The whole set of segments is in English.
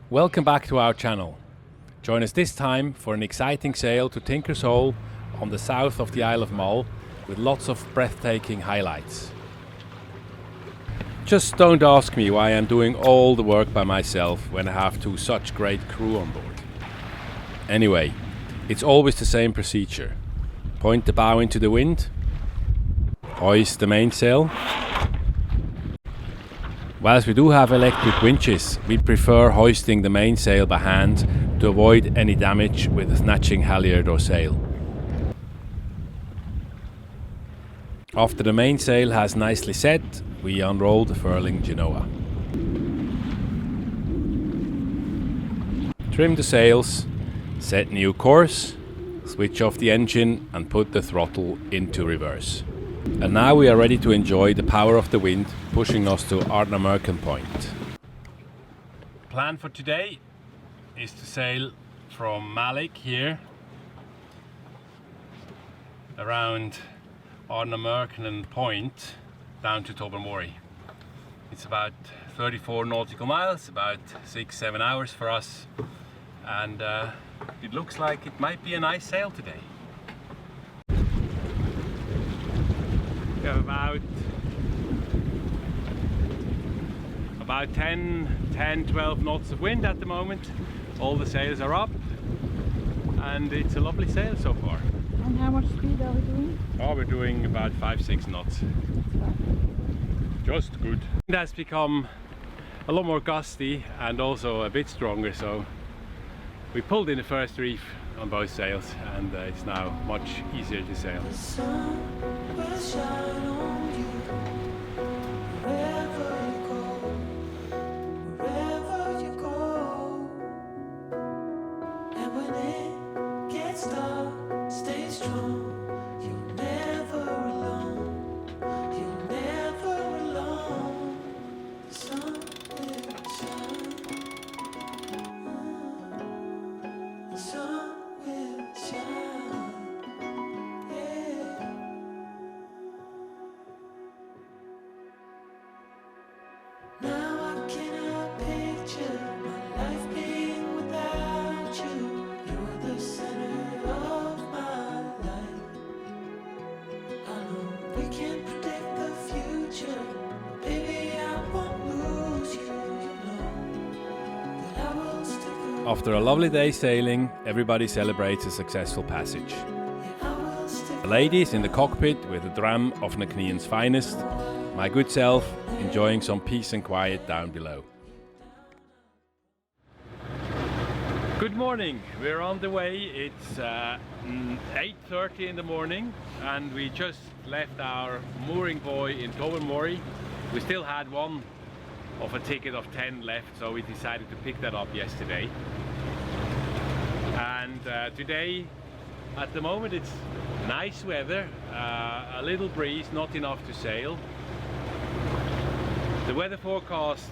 Welcome back to our channel. Join us this time for an exciting sail to Tinker's Hole on the south of the Isle of Mull with lots of breathtaking highlights. Just don't ask me why I'm doing all the work by myself when I have such great crew on board. Anyway, it's always the same procedure. Point the bow into the wind, hoist the mainsail. Whilst we do have electric winches, we prefer hoisting the mainsail by hand to avoid any damage with a snatching halyard or sail. After the mainsail has nicely set, we unroll the furling genoa. Trim the sails, set new course, switch off the engine and put the throttle into reverse. And now we are ready to enjoy the power of the wind pushing us to Ardnamurchan Point. The plan for today is to sail from Mallaig here around Ardnamurchan Point down to Tobermory. It's about 34 nautical miles, about 6-7 hours for us, and it looks like it might be a nice sail today. We have about 10-12 knots of wind at the moment. All the sails are up and it's a lovely sail so far. And how much speed are we doing? Oh, we're doing about 5-6 knots. Just good. It has become a lot more gusty and also a bit stronger, so we pulled in the first reef on both sails and it's now much easier to sail. The sun will shine on you wherever you go, wherever you go. And when it gets dark, stay strong. You're never alone. You're never alone. The sun will shine. The sun will shine. Yeah. Now I cannot picture my life being without you. You're the center of my life. I know we can't predict the future. Baby, I won't lose you. You know that I will stick around. After a lovely day sailing, everybody celebrates a successful passage. Yeah, I will stick The ladies in the cockpit with a dram of Knacnian's finest, my good self enjoying some peace and quiet down below. Good morning, we're on the way. It's 8:30 in the morning and we just left our mooring buoy in Tobermory. We still had one of a ticket of 10 left, so we decided to pick that up yesterday. And today, at the moment, it's nice weather, a little breeze, not enough to sail. The weather forecast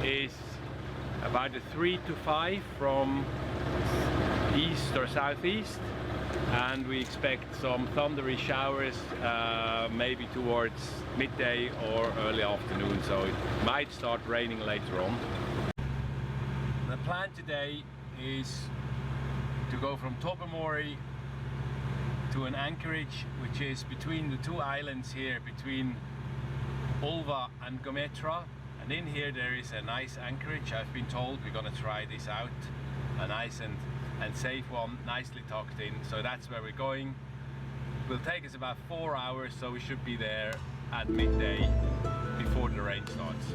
is about a 3 to 5 from east or southeast, and we expect some thundery showers maybe towards midday or early afternoon, so it might start raining later on. The plan today is to go from Tobermory to an anchorage which is between the two islands here, between Ulva and Gometra, and in here there is a nice anchorage. I've been told we're going to try this out, a nice and safe one, nicely tucked in, so that's where we're going. It will take us about 4 hours, so we should be there at midday before the rain starts.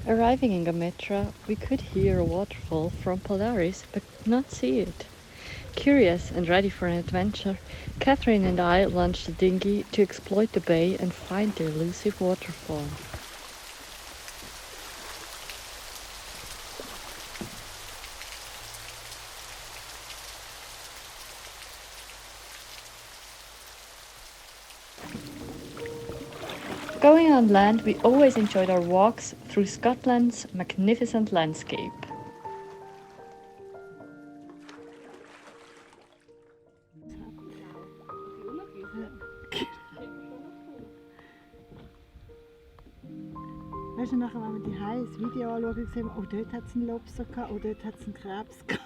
Arriving in Gometra, we could hear a waterfall from Polaris, but not see it. Curious and ready for an adventure, Catherine and I launched the dinghy to exploit the bay and find the elusive waterfall. Going on land, we always enjoyed our walks through Scotland's magnificent landscape. Weißt du, nachher, wenn wir die das Video anschauen, sehen wir, oh, dort hat es einen Lobster gehabt, oh, dort hat es einen Krebs gehabt.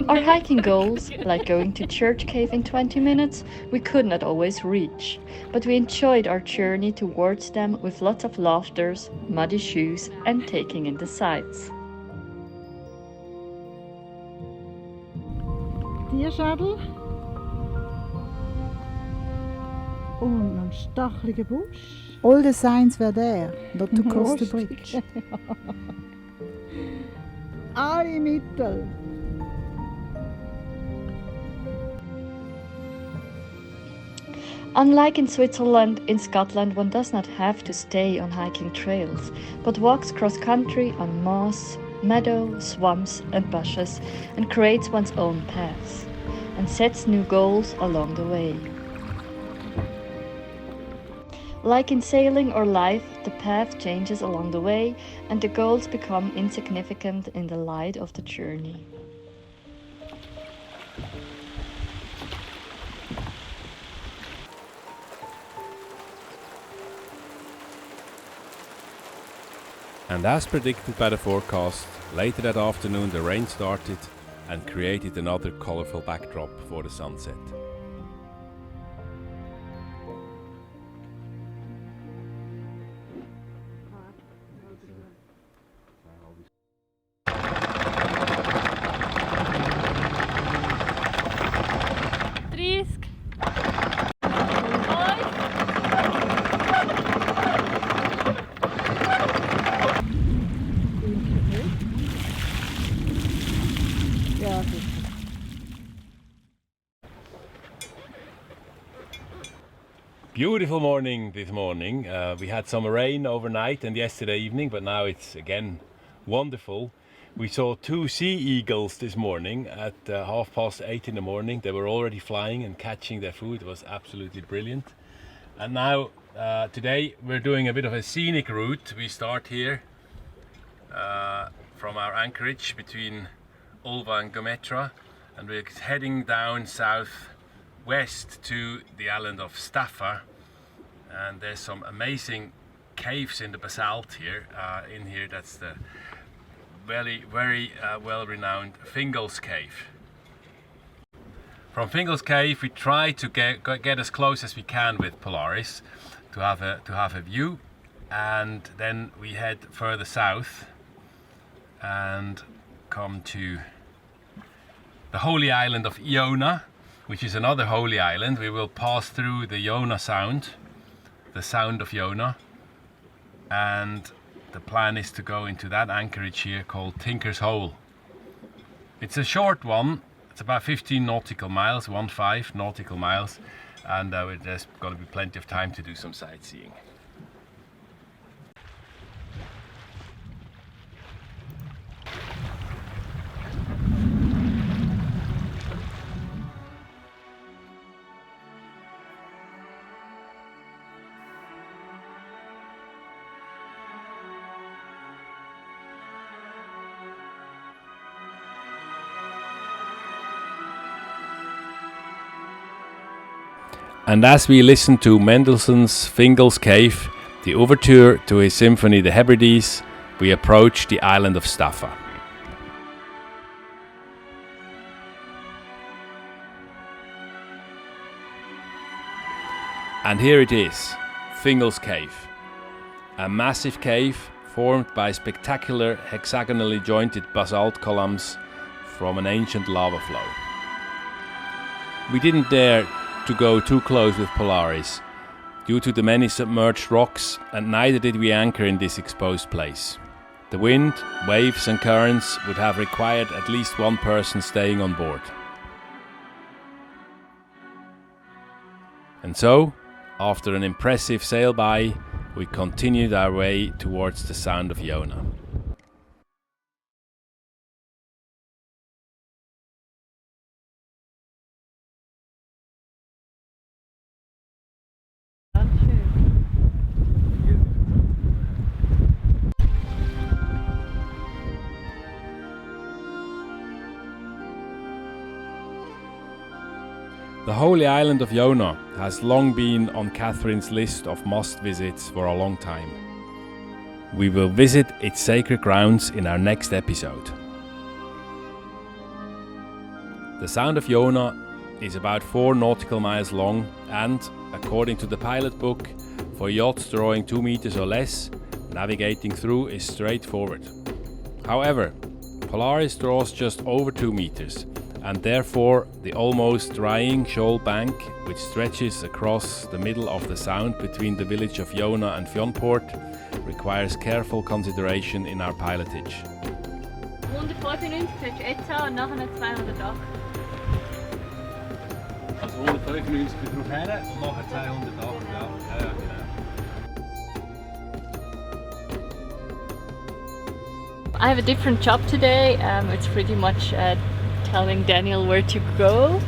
Our hiking goals, like going to Church Cave in 20 minutes, we could not always reach, but we enjoyed our journey towards them with lots of laughters, muddy shoes and taking in the sights. Tierschädel. Und ein stacheliger Busch. All the signs were there, not to cross the bridge. Alle Mittel. Unlike in Switzerland, in Scotland one does not have to stay on hiking trails, but walks cross-country on moss, meadow, swamps and bushes and creates one's own paths and sets new goals along the way. Like in sailing or life, the path changes along the way and the goals become insignificant in the light of the journey. And as predicted by the forecast, later that afternoon the rain started and created another colourful backdrop for the sunset. Beautiful morning this morning. We had some rain overnight and yesterday evening, but now it's again wonderful. We saw 2 sea eagles this morning at 8:30 in the morning. They were already flying and catching their food. It was absolutely brilliant. And now today we're doing a bit of a scenic route. We start here from our anchorage between Ulva and Gometra, and we're heading down south west to the island of Staffa, and there's some amazing caves in the basalt here. In here, that's the very well-renowned Fingal's cave. From Fingal's cave, we try to get as close as we can with Polaris to have a view, and then we head further south and come to the holy island of Iona, which is another holy island. We will pass through the Iona Sound, the Sound of Iona, and the plan is to go into that anchorage here called Tinker's Hole. It's a short one, it's about 15 nautical miles, 15 nautical miles, and there's going to be plenty of time to do some sightseeing. And as we listen to Mendelssohn's Fingal's Cave, the overture to his symphony The Hebrides, we approach the island of Staffa. And here it is, Fingal's Cave, a massive cave formed by spectacular hexagonally jointed basalt columns from an ancient lava flow. We didn't dare to go too close with Polaris, due to the many submerged rocks, and neither did we anchor in this exposed place. The wind, waves and currents would have required at least one person staying on board. And so, after an impressive sail-by, we continued our way towards the Sound of Iona. The holy island of Iona has long been on Catherine's list of must visits for a long time. We will visit its sacred grounds in our next episode. The Sound of Iona is about 4 nautical miles long and, according to the pilot book, for yachts drawing 2 meters or less, navigating through is straightforward. However, Polaris draws just over 2 meters, and therefore the almost drying shoal bank, which stretches across the middle of the sound between the village of Iona and Fionport, requires careful consideration in our pilotage. 195 solltest du jetzt haben und nachher 208. Also 195 drauf her und nachher 208, ja. Ja, genau. I have a different job today. It's pretty much telling Daniel where to go.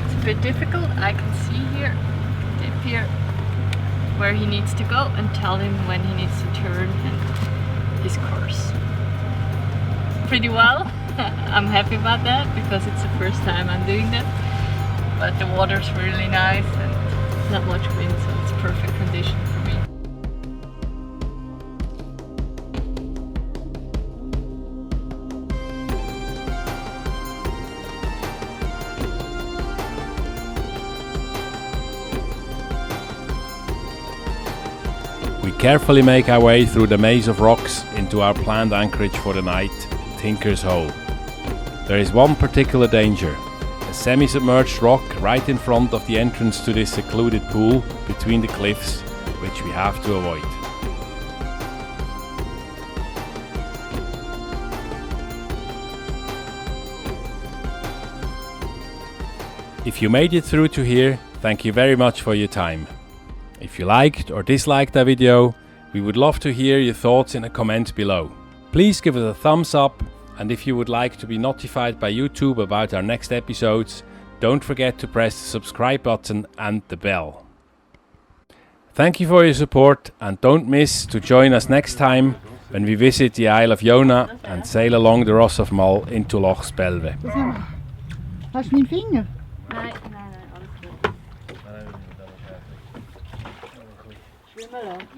It's a bit difficult. I can see here, dip here, where he needs to go and tell him when he needs to turn and his course. Pretty well. I'm happy about that because it's the first time I'm doing that. But the water's really nice and not much wind, so it's perfect condition for me. We carefully make our way through the maze of rocks into our planned anchorage for the night, Tinker's Hole. There is one particular danger, a semi-submerged rock right in front of the entrance to this secluded pool between the cliffs, which we have to avoid. If you made it through to here, thank you very much for your time. If you liked or disliked our video, we would love to hear your thoughts in a comment below. Please give us a thumbs up, and if you would like to be notified by YouTube about our next episodes, don't forget to press the subscribe button and the bell. Thank you for your support, and don't miss to join us next time when we visit the Isle of Iona and sail along the Ross of Mull into Loch Spelve. Hast du meinen Finger? Nein, alles gut. Schwimmen lassen.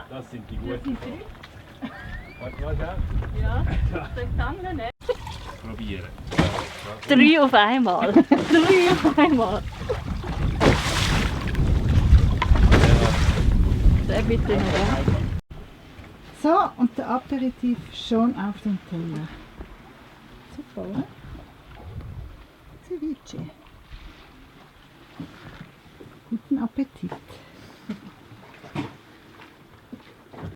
Das sind die guten. Warte mal, Ja, soll ich angeln, ne? probieren. 3 auf einmal. 3 auf einmal. Sehr bitte noch. So, und der Aperitif schon auf dem Teller. Super, oder? Ceviche. Guten Appetit.